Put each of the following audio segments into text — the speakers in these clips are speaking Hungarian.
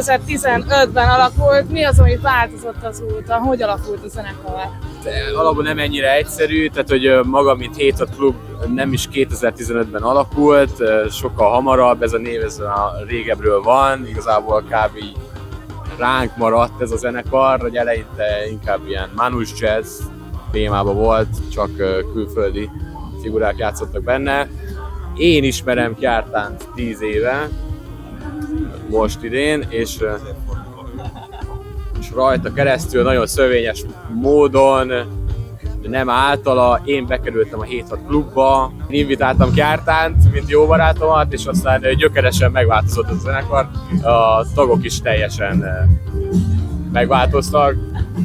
2015-ben alakult. Mi az, ami változott azóta? Hogy alakult a zenekar? Alapból nem ennyire egyszerű, tehát hogy maga, mint Hate Klub nem is 2015-ben alakult, sokkal hamarabb, ez a név ez a régebről van, igazából kb. Ránk maradt ez a zenekar, hogy eleinte inkább ilyen manus jazz témában volt, csak külföldi figurák játszottak benne. Én ismerem Kjártánt 10 éve, most idén, és rajta keresztül nagyon szövényes módon, nem általa, én bekerültem a 7-6 klubba, invitáltam Kjártánt, mint jó barátomat, és aztán gyökeresen megváltozott a zenekar, a tagok is teljesen megváltoztak.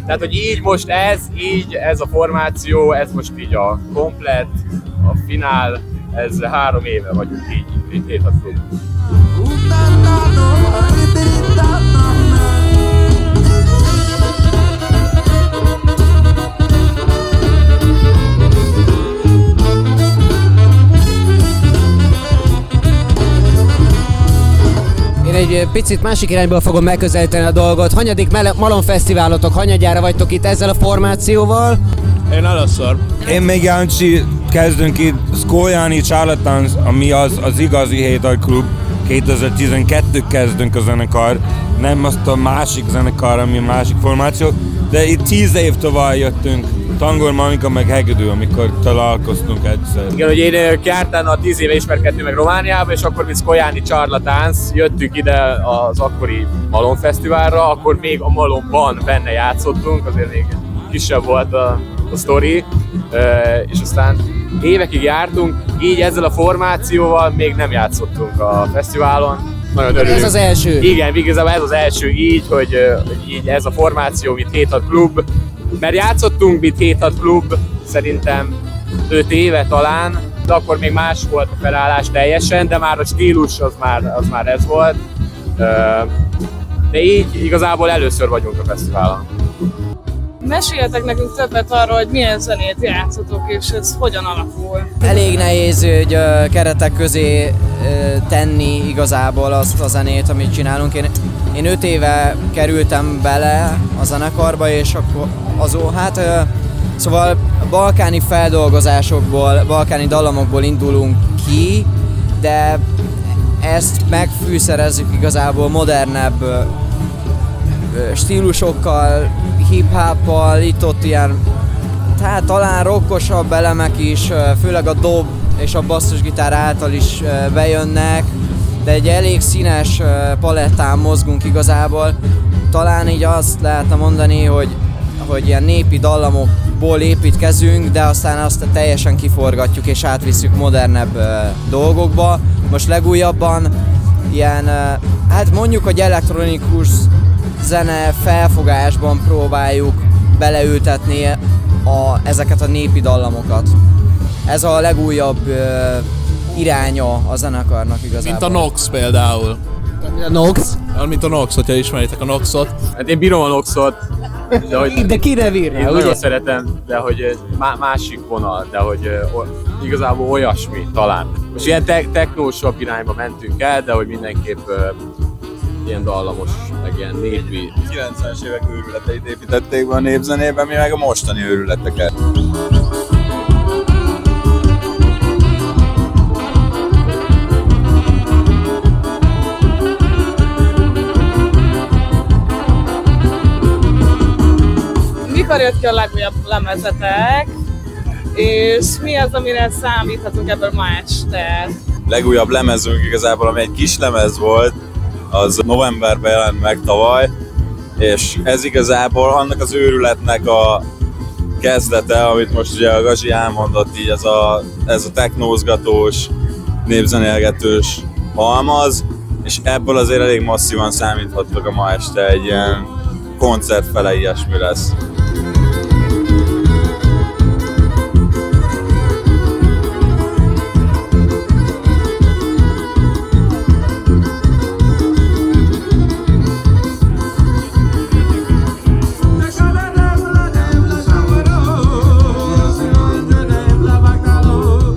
Tehát, hogy így most ez a formáció, ez most így a komplett, a finál, ez 3 éve vagyunk így 7-6 klub. Egy picit másik irányból fogom megközelíteni a dolgot. Hanyadik Malom Fesztiválotok, hanyadjára vagytok itt ezzel a formációval? Én először. Én még Jancsi, kezdünk itt Szkoljani Charlatans, ami az igazi Hate Klub. 2012 kezdünk a zenekar, nem azt a másik zenekar, ami a másik formáció, de itt 10 év tovább jöttünk. Tangor, Monika meg Hegedű, amikor találkoztunk egyszer. Igen, hogy én Kjártánnal 10 éve ismerkedtünk meg Romániába, és akkor mint Szkoljani Charlatans jöttünk ide az akkori Malom Fesztiválra, akkor még a Malomban benne játszottunk, azért még kisebb volt a sztori, és aztán évekig jártunk, így ezzel a formációval még nem játszottunk a fesztiválon. Nagyon örülünk. Ez az első? Igen, igazából ez az első így, hogy így ez a formáció, mint 7-6 klub, mert játszottunk mint 7-6 klub szerintem 5 éve talán, de akkor még más volt a felállás teljesen, de már a stílus az már ez volt. De így igazából először vagyunk a fesztiválon. Meséljetek nekünk többet arról, hogy milyen zenét játszotok, és ez hogyan alakul. Elég nehéz hogy keretek közé tenni igazából azt a zenét, amit csinálunk. Én 5 éve kerültem bele a zenekarba, és akkor szóval balkáni feldolgozásokból, balkáni dallamokból indulunk ki, de ezt megfűszerezzük igazából modernebb stílusokkal, hip-hoppal, itt-ott ilyen, tehát talán rockosabb elemek is, főleg a dob és a basszusgitár által is bejönnek, de egy elég színes palettán mozgunk igazából. Talán így azt lehetne mondani, hogy ilyen népi dallamokból építkezünk, de aztán azt teljesen kiforgatjuk és átvisszük modernebb dolgokba. Most legújabban ilyen, hát mondjuk, hogy elektronikus zene felfogásban próbáljuk beleültetni ezeket a népi dallamokat. Ez a legújabb iránya a zenekarnak igazából. Mint a Nox például. A Nox? Mint a Nox, hogyha ismeritek a Noxot. Hát én bírom a Noxot, de ki ne bírja, én ugye? nagyon szeretem, de hogy másik vonal, de hogy igazából olyasmi talán. Most ilyen technósabb irányba mentünk el, de hogy mindenképp ilyen dallamos, meg ilyen népi. 90-es évek őrületeit építették be a népzenében, mi meg a mostani őrületeket. Mikor jött ki a legújabb lemezetek, és mi az, amire számíthatunk ebből ma este? Legújabb lemezünk igazából, ami egy kis lemez volt, az novemberben jelent meg tavaly, és ez igazából annak az őrületnek a kezdete, amit most ugye a Gazi elmondott, így ez a technózgatós, népzenélgetős halmaz, és ebből azért elég masszívan számíthattok a ma este, egy ilyen koncertfele ilyesmi lesz.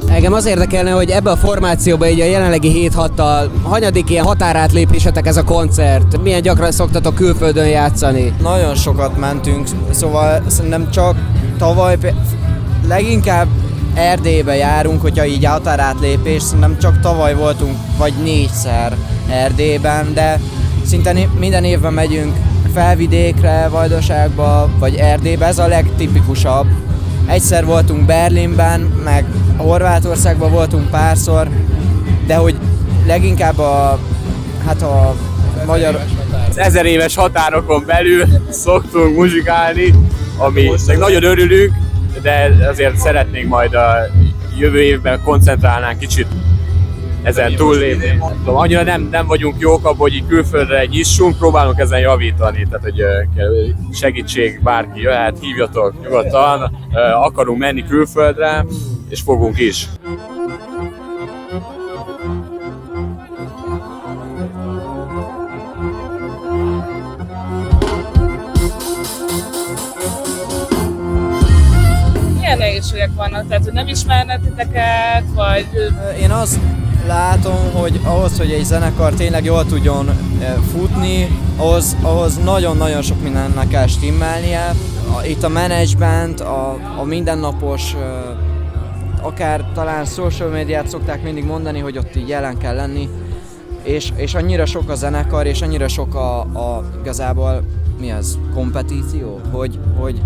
Engem Engem az érdekelne, hogy ebbe a formációba, így a jelenlegi 7-6-tal, hanyadik ilyen határátlépésetek ez a koncert? Milyen gyakran szoktatok külföldön játszani? Nagyon sokat mentünk, szóval szerintem csak tavaly, leginkább Erdélybe járunk, hogyha így határátlépés, szerintem csak tavaly voltunk vagy 4-szer Erdélyben, de szinte minden évben megyünk Felvidékre, Vajdaságba, vagy Erdélybe, ez a legtipikusabb. Egyszer voltunk Berlinben, meg Horvátországban voltunk párszor, de hogy leginkább a magyar... Az 1000 éves határokon belül szoktunk muzsikálni, aminek nagyon örülünk, de azért szeretnénk majd a jövő évben koncentrálnánk kicsit ezen túllépni. Annyira nem vagyunk jók abban, hogy így külföldre nyissunk, próbálunk ezen javítani, tehát hogy segítség, bárki jöhet, hívjatok nyugodtan, akarunk menni külföldre, és fogunk is. Milyen nehézségek vannak? Tehát, hogy nem ismernek titeket, vagy... Én azt látom, hogy ahhoz, hogy egy zenekar tényleg jól tudjon futni, ahhoz nagyon-nagyon sok mindennek kell stimmelnie. Itt a management, a mindennapos, akár talán social médiát szokták mindig mondani, hogy ott így jelen kell lenni, és annyira sok a zenekar, és annyira sok igazából, mi az, kompetíció, hogy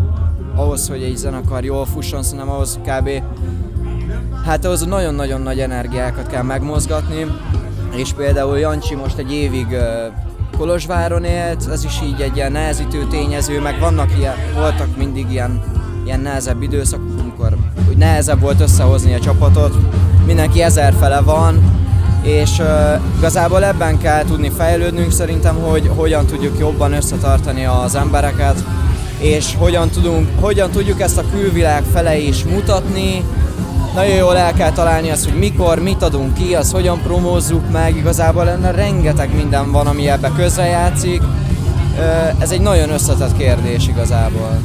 ahhoz, hogy egy zenekar jól fusson, szerintem ahhoz kb. Hát ahhoz nagyon-nagyon nagy energiákat kell megmozgatni, és például Jancsi most egy évig Kolozsváron élt, ez is így egy ilyen nehezítő tényező, meg voltak mindig ilyen nehezebb időszakok, amikor úgy nehezebb volt összehozni a csapatot, mindenki ezerfele van, és igazából ebben kell tudni fejlődnünk szerintem, hogy hogyan tudjuk jobban összetartani az embereket, és hogyan tudjuk ezt a külvilág fele is mutatni. Nagyon jól el kell találni azt, hogy mikor, mit adunk ki, azt hogyan promózzuk meg, igazából ennek rengeteg minden van, ami ebbe közrejátszik. Ez egy nagyon összetett kérdés igazából.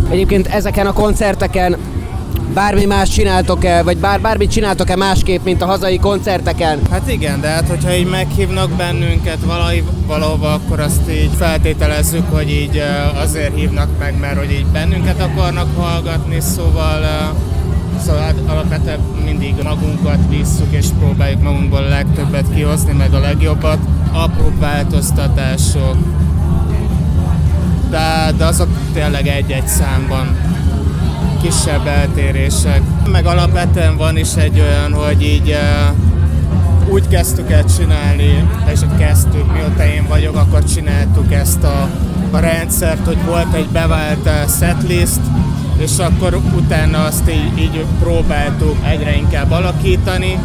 Egyébként ezeken a koncerteken bármi más csináltok-e, vagy bármit csináltok-e másképp, mint a hazai koncerteken? Hát igen, de hát hogyha így meghívnak bennünket valahova, akkor azt így feltételezzük, hogy így azért hívnak meg, mert hogy így bennünket akarnak hallgatni, szóval hát alapvetően mindig magunkat visszük, és próbáljuk magunkból a legtöbbet kihozni, meg a legjobbat. Apróbb változtatások, de azok tényleg egy-egy számban. Kisebb eltérések. Meg alapvetően van is egy olyan, hogy így úgy kezdtük el csinálni, és kezdtük, mióta én vagyok, akkor csináltuk ezt a rendszert, hogy volt egy bevált setlist, és akkor utána azt így próbáltuk egyre inkább alakítani.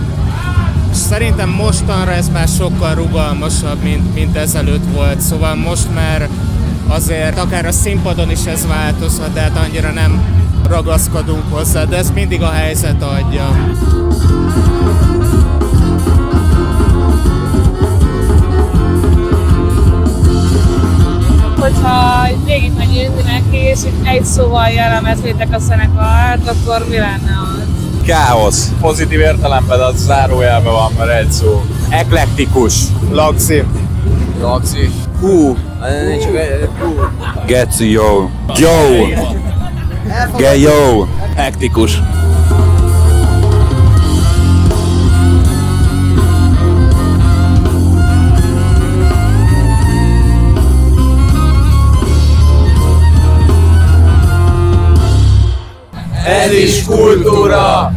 És szerintem mostanra ez már sokkal rugalmasabb, mint ezelőtt volt, szóval most már azért akár a színpadon is ez változhat, de hát annyira nem ragaszkodunk hozzá, de ez mindig a helyzet adja. Hogyha végigmenjünk neki, és egy szóval jellemeznétek a zenekart, akkor mi lenne az? Káosz. Pozitív értelemben az zárójelben van, mert egy szó. Eklektikus. Laxi. Hú. Geci, jó. Jó. Get jó. Hektikus. Ez is kultúra!